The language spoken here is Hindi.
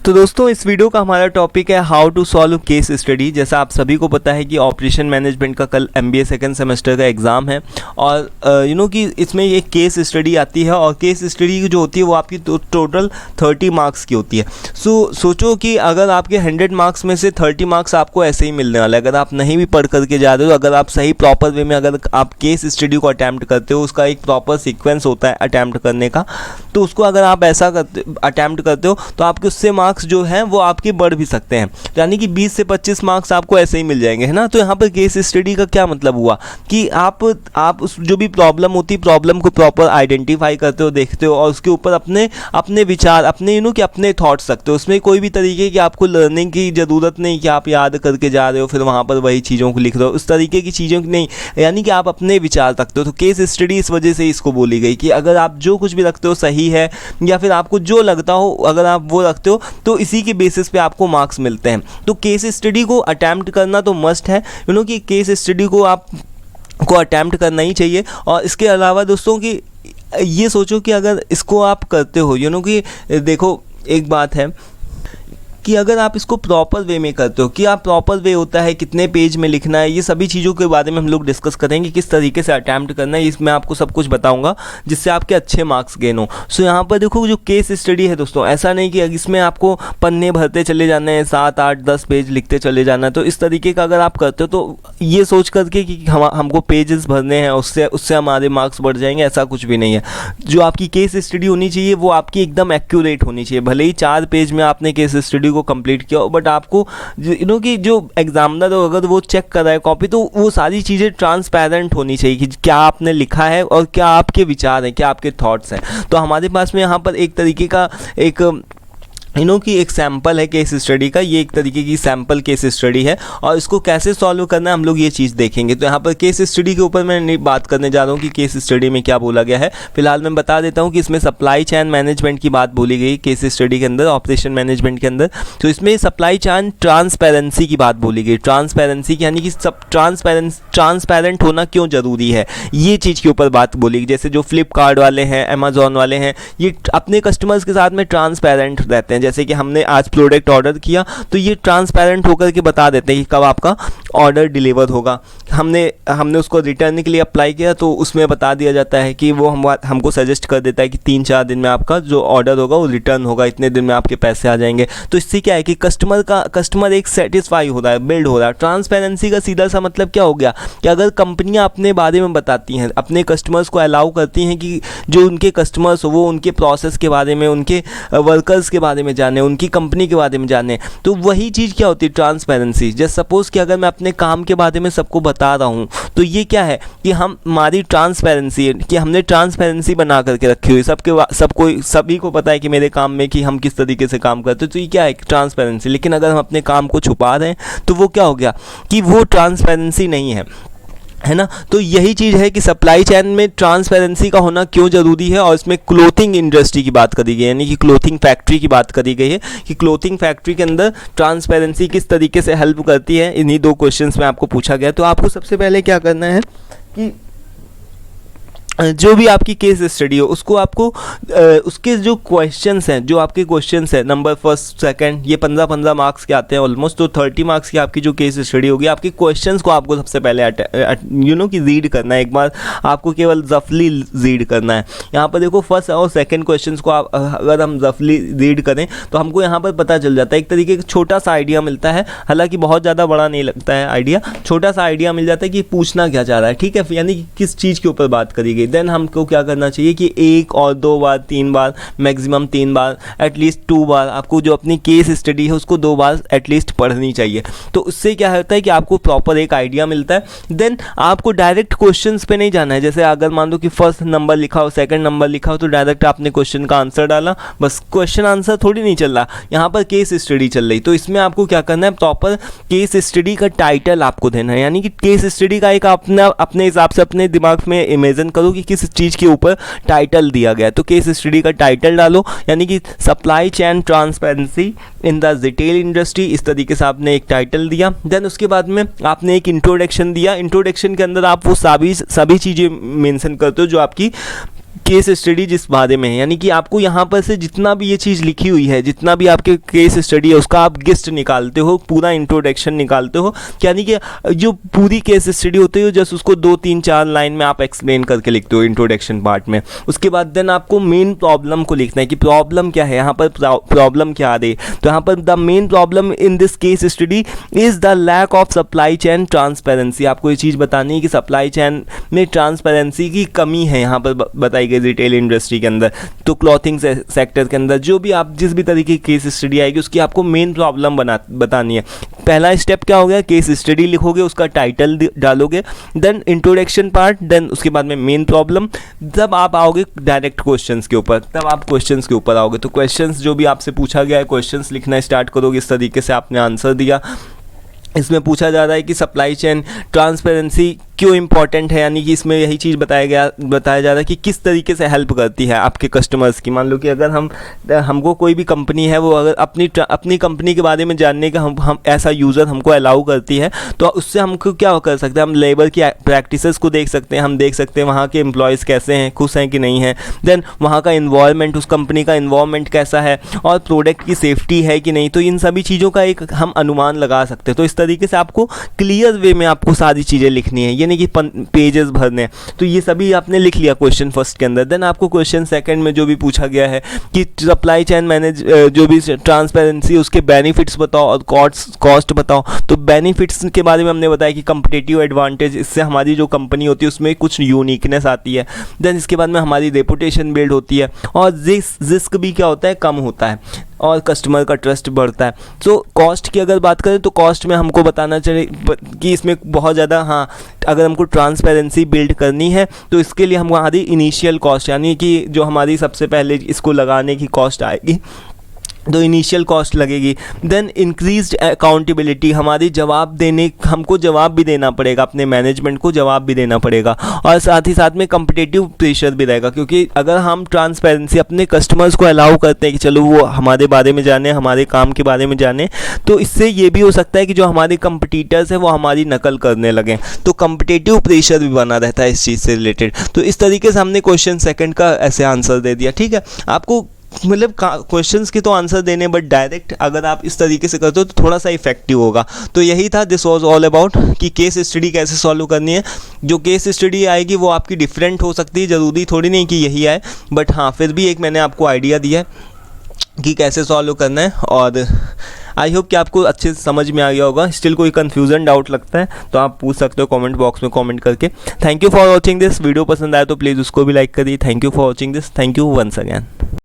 तो दोस्तों इस वीडियो का हमारा टॉपिक है how to solve case study. जैसा आप सभी को पता है कि ऑपरेशन मैनेजमेंट का कल MBA सेकंड सेमेस्टर का एग्ज़ाम है और कि इसमें एक केस स्टडी आती है और केस स्टडी जो होती है वो आपकी टोटल 30 मार्क्स की होती है। सोचो कि अगर आपके 100 मार्क्स में से 30 मार्क्स आपको ऐसे ही मिलने वाला है अगर आप नहीं भी पढ़ करके जा रहे हो। अगर आप सही प्रॉपर वे में अगर आप केस स्टडी को अटैम्प्ट करते हो, उसका एक प्रॉपर सीक्वेंस होता है अटैम्प्ट करने का, तो उसको अगर आप ऐसा अटैम्प्ट करते हो तो आपके उससे मार्क्स जो हैं वो आपके बढ़ भी सकते हैं, यानी कि 20 से 25 मार्क्स आपको ऐसे ही मिल जाएंगे, है ना। तो यहाँ पर केस स्टडी का क्या मतलब हुआ कि आप उस जो भी प्रॉब्लम होती है प्रॉब्लम को प्रॉपर आइडेंटिफाई करते हो, देखते हो और उसके ऊपर अपने विचार अपने कि अपने थॉट्स रखते हो। उसमें कोई भी तरीके की आपको लर्निंग की ज़रूरत नहीं कि आप याद करके जा रहे हो फिर वहाँ पर वही चीज़ों को लिख रहे हो, उस तरीके की चीज़ों की नहीं, यानी कि आप अपने विचार रखते हो। तो केस स्टडी इस वजह से इसको बोली गई कि अगर आप जो कुछ भी रखते हो सही है या फिर आपको जो लगता हो अगर आप वो रखते हो तो इसी के बेसिस पे आपको मार्क्स मिलते हैं। तो केस स्टडी को अटैम्प्ट करना तो मस्ट है, कि केस स्टडी को आपको अटैम्प्ट करना ही चाहिए। और इसके अलावा दोस्तों कि ये सोचो कि अगर इसको आप करते हो, कि देखो एक बात है कि अगर आप इसको प्रॉपर वे में करते हो, कि आप प्रॉपर वे होता है कितने पेज में लिखना है, ये सभी चीज़ों के बारे में हम लोग डिस्कस करेंगे, किस तरीके से अटैम्प्ट करना है, इसमें आपको सब कुछ बताऊंगा जिससे आपके अच्छे मार्क्स गेन हो। सो यहाँ पर देखो जो केस स्टडी है दोस्तों, ऐसा नहीं कि इसमें आपको पन्ने भरते चले जाने हैं, 7, 8, 10 पेज लिखते चले जाना है। तो इस तरीके का अगर आप करते हो तो ये सोच करके कि हमको पेजेस भरने हैं उससे हमारे मार्क्स बढ़ जाएंगे, ऐसा कुछ भी नहीं है। जो आपकी केस स्टडी होनी चाहिए वो आपकी एकदम एक्यूरेट होनी चाहिए। भले ही 4 पेज में आपने केस स्टडी को कंप्लीट किया हो, बट आपको कि जो एग्जामिनर हो अगर वो चेक कर रहा है कॉपी तो वो सारी चीज़ें ट्रांसपेरेंट होनी चाहिए कि क्या आपने लिखा है और क्या आपके विचार हैं, क्या आपके थॉट्स हैं। तो हमारे पास में यहाँ पर एक तरीके का कि एक सैम्पल है केस स्टडी का, ये एक तरीके की सैम्पल केस स्टडी है और इसको कैसे सॉल्व करना है हम लोग ये चीज़ देखेंगे। तो यहाँ पर केस स्टडी के ऊपर मैं बात करने जा रहा हूँ कि केस स्टडी में क्या बोला गया है। फिलहाल मैं बता देता हूँ कि इसमें सप्लाई चेन मैनेजमेंट की बात बोली गई केस स्टडी के अंदर, ऑपरेशन मैनेजमेंट के अंदर। तो इसमें सप्लाई चेन ट्रांसपेरेंसी की बात बोली गई। ट्रांसपेरेंसी यानी कि सब ट्रांसपेरेंट होना क्यों ज़रूरी है, ये चीज़ के ऊपर बात बोली गई। जैसे जो फ्लिपकार्ट वाले हैं, अमेजोन वाले हैं, ये अपने कस्टमर्स के साथ में ट्रांसपेरेंट रहते हैं। जैसे कि हमने आज प्रोडक्ट ऑर्डर किया तो ये ट्रांसपेरेंट होकर के बता देते हैं कि कब आपका ऑर्डर डिलीवर होगा। हमने उसको रिटर्न के लिए अप्लाई किया तो उसमें बता दिया जाता है कि वो हमको सजेस्ट कर देता है कि 3-4 दिन में आपका जो ऑर्डर होगा वो रिटर्न होगा, इतने दिन में आपके पैसे आ जाएंगे। तो इससे क्या है कि कस्टमर एक सेटिस्फाई हो रहा है, बिल्ड हो रहा है। ट्रांसपेरेंसी का सीधा सा मतलब क्या हो गया कि अगर कंपनियां अपने बारे में बताती हैं, अपने कस्टमर्स को अलाउ करती हैं कि जो उनके कस्टमर्स हो वो उनके प्रोसेस के बारे में, उनके वर्कर्स के बारे में जाने, उनकी कंपनी के बारे में जाने, तो वही चीज़ क्या होती है ट्रांसपेरेंसी। जैसे सपोज कि अगर मैं अपने काम के बारे में सबको बता रहा हूँ तो ये क्या है कि हमारी ट्रांसपेरेंसी है कि हमने ट्रांसपेरेंसी बना करके रखी हुई, सभी को पता है कि मेरे काम में कि हम किस तरीके से काम करते हैं। तो ये क्या है ट्रांसपेरेंसी। लेकिन अगर हम अपने काम को छुपा रहे हैं तो वो क्या हो गया कि वो ट्रांसपेरेंसी नहीं है ना। तो यही चीज़ है कि सप्लाई चेन में ट्रांसपेरेंसी का होना क्यों ज़रूरी है। और इसमें क्लोथिंग इंडस्ट्री की बात करी गई है, यानी कि क्लोथिंग फैक्ट्री की बात करी गई है कि क्लोथिंग फैक्ट्री के अंदर ट्रांसपेरेंसी किस तरीके से हेल्प करती है। इन्हीं 2 क्वेश्चंस में आपको पूछा गया। तो आपको सबसे पहले क्या करना है कि जो भी आपकी केस स्टडी हो उसको आपको उसके जो क्वेश्चंस हैं, जो आपके क्वेश्चंस हैं नंबर 1, 2 ये 15 मार्क्स के आते हैं ऑलमोस्ट। तो 30 मार्क्स की आपकी जो केस स्टडी होगी, आपके क्वेश्चंस को आपको सबसे पहले कि रीड करना है। एक बार आपको केवल रफली रीड करना है। यहाँ पर देखो फर्स्ट और सेकंड क्वेश्चंस को आप अगर हम रफली रीड करें तो हमको यहाँ पर पता चल जाता है, एक तरीके का छोटा सा आइडिया मिलता है। हालाँकि बहुत ज़्यादा बड़ा नहीं लगता है आइडिया, छोटा सा आइडिया मिल जाता है कि पूछना क्या चाह रहा है, ठीक है, यानी कि किस चीज़ के ऊपर बात करी गई। देन हमको क्या करना चाहिए कि 1 और 2 बार, 3 बार, मैक्सिमम 3 बार, एटलीस्ट 2 बार आपको जो अपनी केस स्टडी है उसको 2 बार एटलीस्ट पढ़नी चाहिए। तो उससे क्या होता है कि आपको प्रॉपर एक आइडिया मिलता है। देन आपको डायरेक्ट क्वेश्चंस पे नहीं जाना है। जैसे अगर मान लो कि फर्स्ट नंबर लिखा हो, सेकंड नंबर लिखा हो, तो डायरेक्ट आपने क्वेश्चन का आंसर डाला, बस क्वेश्चन आंसर थोड़ी नहीं चल रहा, यहाँ पर केस स्टडी चल रही। तो इसमें आपको क्या करना है, प्रॉपर केस स्टडी का टाइटल आपको देना है। यानी कि केस स्टडी का एक अपने हिसाब से अपने दिमाग में इमेजिन करो कि किस चीज़ के ऊपर टाइटल दिया गया है। तो केस स्टडी का टाइटल डालो, यानी कि supply chain transparency in the retail industry, इस तरीके से आपने एक टाइटल दिया। देन उसके बाद में आपने एक इंट्रोडक्शन दिया। इंट्रोडक्शन के अंदर आप वो सभी चीज़ें मेंशन करते हो जो आपकी केस स्टडी जिस बारे में है, यानी कि आपको यहाँ पर से जितना भी ये चीज़ लिखी हुई है, जितना भी आपके केस स्टडी है उसका आप गिस्ट निकालते हो, पूरा इंट्रोडक्शन निकालते हो, यानी कि जो पूरी केस स्टडी होती है जस्ट उसको 2-3-4 लाइन में आप एक्सप्लेन करके लिखते हो इंट्रोडक्शन पार्ट में। उसके बाद देन आपको मेन प्रॉब्लम को लिखना है कि प्रॉब्लम क्या है, यहाँ पर प्रॉब्लम क्या आ रही है। तो यहाँ पर the main problem in this case study is the lack of supply chain transparency. आपको ये चीज़ बतानी है कि सप्लाई चेन में ट्रांसपेरेंसी की कमी है यहाँ पर बताई गई रिटेल इंडस्ट्री के अंदर। तो क्लॉथिंग सेक्टर के अंदर जो भी आप जिस भी तरीके की केस स्टडी आएगी उसकी आपको मेन प्रॉब्लम बतानी है। पहला स्टेप क्या हो गया, केस स्टडी लिखोगे, उसका टाइटल डालोगे, देन इंट्रोडक्शन पार्ट, देन उसके बाद में मेन प्रॉब्लम। जब आप आओगे डायरेक्ट क्वेश्चंस के ऊपर, तब आप क्वेश्चंस के ऊपर आओगे। तो क्वेश्चंस जो भी आपसे पूछा गया है, क्वेश्चंस लिखना स्टार्ट करोगे। इस तरीके से आपने आंसर दिया। इसमें पूछा जा रहा है कि सप्लाई चेन ट्रांसपेरेंसी क्यों इंपॉर्टेंट है, यानी कि इसमें यही चीज़ बताया जा रहा है कि किस तरीके से हेल्प करती है आपके कस्टमर्स की। मान लो कि अगर हमको कोई भी कंपनी है वो अगर अपनी कंपनी के बारे में जानने का हम ऐसा यूज़र हमको अलाउ करती है, तो उससे हमको क्या कर सकते हैं, हम लेबर की प्रैक्टिसेस को देख सकते हैं, हम देख सकते हैं वहाँ के एम्प्लॉयज़ कैसे हैं, खुश हैं कि नहीं हैं, देन वहाँ का इन्वायरमेंट, उस कंपनी का इन्वायरमेंट कैसा है, और प्रोडक्ट की सेफ्टी है कि नहीं। तो इन सभी चीज़ों का एक हम अनुमान लगा सकते हैं। तो इस तरीके से आपको क्लियर वे में आपको सारी चीज़ें लिखनी है, यानी कि पेजेस भरने। तो ये सभी आपने लिख लिया क्वेश्चन फर्स्ट के अंदर। देन आपको क्वेश्चन सेकंड में जो भी पूछा गया है कि सप्लाई चेन मैनेज जो भी ट्रांसपेरेंसी, उसके बेनिफिट्स बताओ और कॉस्ट बताओ। तो बेनिफिट्स के बारे में हमने बताया कि कंपिटिटिव एडवांटेज, इससे हमारी जो कंपनी होती है उसमें कुछ यूनिकनेस आती है। देन इसके बाद में हमारी रेपुटेशन बिल्ड होती है, और रिस्क भी क्या होता है, कम होता है, और कस्टमर का ट्रस्ट बढ़ता है। तो कॉस्ट की अगर बात करें तो कॉस्ट में हमको बताना चाहिए कि इसमें बहुत ज़्यादा, हाँ, अगर हमको ट्रांसपेरेंसी बिल्ड करनी है तो इसके लिए हमारी इनिशियल कॉस्ट, यानी कि जो हमारी सबसे पहले इसको लगाने की कॉस्ट आएगी, तो इनिशियल कॉस्ट लगेगी। देन इंक्रीज्ड अकाउंटेबिलिटी, हमारी हमको जवाब भी देना पड़ेगा, अपने मैनेजमेंट को जवाब भी देना पड़ेगा, और साथ ही साथ में कम्पिटिटिव प्रेशर भी रहेगा, क्योंकि अगर हम ट्रांसपेरेंसी अपने कस्टमर्स को अलाउ करते हैं कि चलो वो हमारे बारे में जाने, हमारे काम के बारे में जाने, तो इससे ये भी हो सकता है कि जो हमारे कंपटीटर्स हैं वो हमारी नकल करने लगें। तो कम्पिटिटिव प्रेशर भी बना रहता है इस चीज़ से रिलेटेड। तो इस तरीके से हमने क्वेश्चन सेकंड का ऐसे आंसर दे दिया। ठीक है, आपको मतलब क्वेश्चंस के तो आंसर देने, बट डायरेक्ट अगर आप इस तरीके से करते हो तो थोड़ा सा इफेक्टिव होगा। तो यही था, दिस वाज ऑल अबाउट कि केस स्टडी कैसे सॉल्व करनी है। जो केस स्टडी आएगी वो आपकी डिफरेंट हो सकती है, ज़रूरी थोड़ी नहीं कि यही आए, बट हाँ फिर भी एक मैंने आपको आइडिया दिया है कि कैसे सॉल्व करना है। और आई होप कि आपको अच्छे से समझ में आ गया होगा। स्टिल कोई कन्फ्यूजन डाउट लगता है तो आप पूछ सकते हो कमेंट बॉक्स में कमेंट करके। Thank you for watching this. Video पसंद आए तो प्लीज़ उसको भी लाइक करिए। Thank you for watching this. Thank you once again.